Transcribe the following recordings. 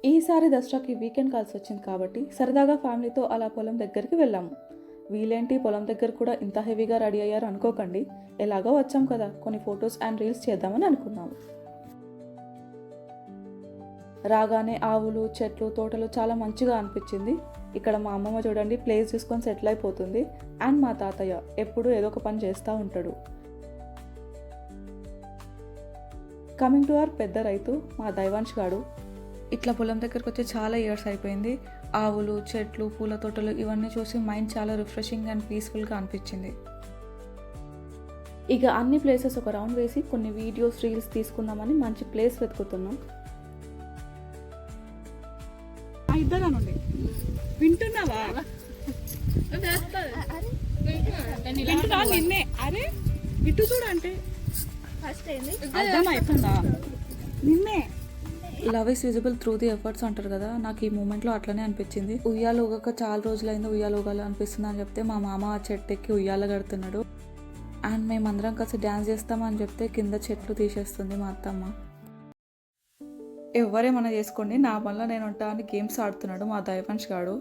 ఈసారి దసరాకి వీకెండ్ కలిసి వచ్చింది కాబట్టి సరదాగా ఫ్యామిలీతో అలా పొలం దగ్గరికి వెళ్ళాము. వీలేంటి పొలం దగ్గర కూడా ఇంత హెవీగా రెడీ అయ్యారు అనుకోకండి. ఎలాగో వచ్చాం కదా, కొన్ని ఫొటోస్ అండ్ రీల్స్ చేద్దామని అనుకున్నాము. రాగానే ఆవులు, చెట్లు, తోటలు చాలా మంచిగా అనిపించింది. ఇక్కడ మా అమ్మమ్మ చూడండి ప్లేస్ చూసుకొని సెటిల్ అయిపోతుంది. అండ్ మా తాతయ్య ఎప్పుడూ ఏదో ఒక పని చేస్తూ ఉంటాడు. కమింగ్ టు అవర్ పెద్ద రైతు మా దైవాంశ్ గాడు. ఇట్లా పొలం దగ్గరకు వచ్చి చాలా ఇయర్స్ అయిపోయింది. ఆవులు, చెట్లు, పూల తోటలు ఇవన్నీ చూసి మైండ్ చాలా రిఫ్రెషింగ్ అండ్ పీస్ఫుల్గా అనిపించింది. ఇక అన్ని ప్లేసెస్ ఒక రౌండ్ వేసి కొన్ని వీడియోస్, రీల్స్ తీసుకుందామని మంచి ప్లేస్ వెతుకుతున్నాం. వింటున్నావా? నిన్నే అరే ఇటు చూడ అంటే అర్థమవుతుందా? నిన్నే love is visible through the efforts అంటారు కదా, నాకు ఈ మూమెంట్లో అట్లనే అనిపించింది. ఉయ్యాలు ఊగక చాలా రోజులైంది, ఉయ్యాలు ఊగాలి అనిపిస్తుంది అని చెప్తే మా మామ ఆ చెట్టు ఎక్కి ఉయ్యాల కడుతున్నాడు. అండ్ మేమందరం కలిసి డ్యాన్స్ చేస్తామని చెప్తే కింద చెట్లు తీసేస్తుంది మా అత్తమ్మ. ఎవరేమన్నా చేసుకోండి, నా వల్ల నేను ఉంటా అని గేమ్స్ ఆడుతున్నాడు మా దైవాంశ్ గాడు.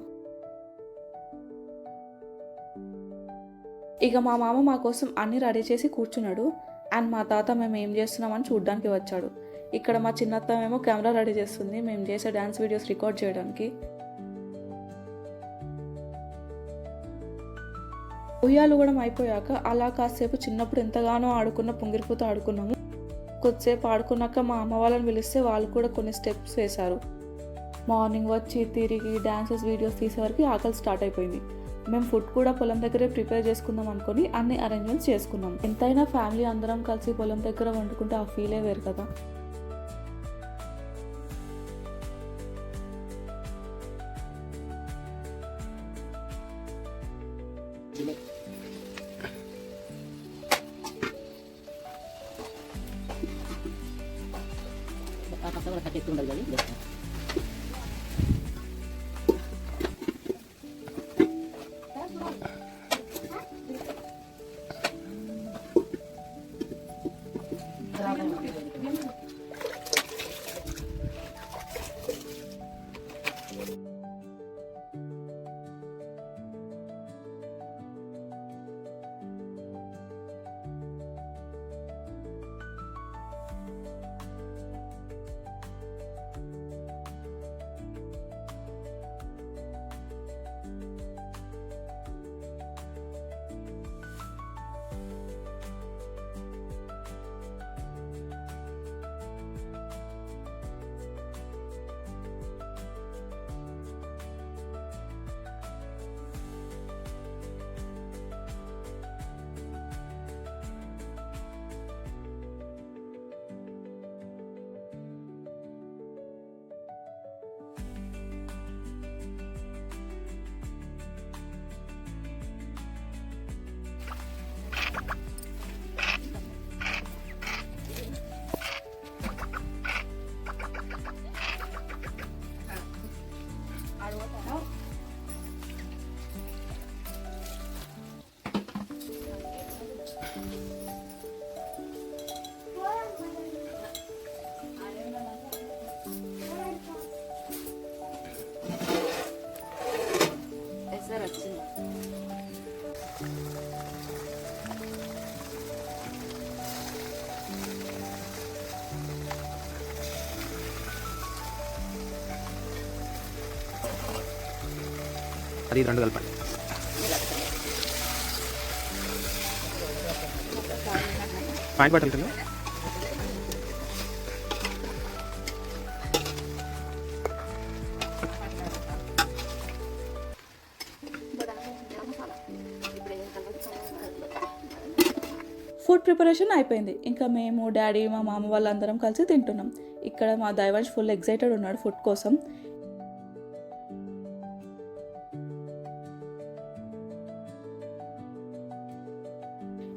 ఇక మా మామ మా కోసం అన్ని రెడీ చేసి కూర్చున్నాడు. అండ్ మా తాత మేము ఏం చేస్తున్నామని చూడ్డానికి వచ్చాడు. ఇక్కడ మా చిన్నత్తమేమో కెమెరా రెడీ చేస్తుంది మేము చేసే డ్యాన్స్ వీడియోస్ రికార్డ్ చేయడానికి. ఉయ్యాలు కూడా అయిపోయాక అలా కాసేపు చిన్నప్పుడు ఎంతగానో ఆడుకున్న పుంగిరిపూత ఆడుకున్నాము. కొద్దిసేపు ఆడుకున్నాక మా అమ్మ వాళ్ళని పిలిస్తే వాళ్ళు కూడా కొన్ని స్టెప్స్ వేశారు. మార్నింగ్ వచ్చి తిరిగి డ్యాన్సెస్, వీడియోస్ తీసేవరకు ఆకలి స్టార్ట్ అయిపోయింది. మేము ఫుడ్ కూడా పొలం దగ్గరే ప్రిపేర్ చేసుకుందాం అనుకుని అన్ని అరేంజ్మెంట్స్ చేసుకున్నాం. ఎంతైనా ఫ్యామిలీ అందరం కలిసి పొలం దగ్గర వండుకుంటే ఆ ఫీలే వేరు కదా. అది రెండు కలపండి. పాయింట్ పట్టు ఫుడ్ ప్రిపరేషన్ అయిపోయింది. ఇంకా మేము, డాడీ, మా మామ వాళ్ళందరం కలిసి తింటున్నాం. ఇక్కడ మా దైవాంశ్ ఫుల్ ఎక్సైటెడ్ ఉన్నాడు ఫుడ్ కోసం.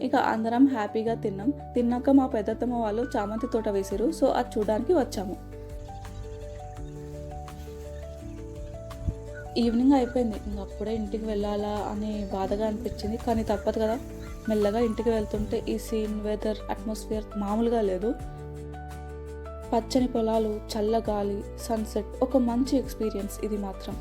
ఇక అందరం హ్యాపీగా తిన్నాం. తిన్నాక మా పెద్దత్తమ్మ వాళ్ళు చామంతి తోట వేసిరు, సో అది చూడడానికి వచ్చాము. ఈవినింగ్ అయిపోయింది, ఇంకప్పుడే ఇంటికి వెళ్ళాలా అని బాధగా అనిపించింది. కానీ తప్పదు కదా, మెల్లగా ఇంటికి వెళ్తుంటే ఈ సీన్, వెదర్, అట్మాస్ఫియర్ మామూలుగా లేదు. పచ్చని పొలాలు, చల్ల గాలి, సన్సెట్, ఒక మంచి ఎక్స్పీరియన్స్ ఇది మాత్రం.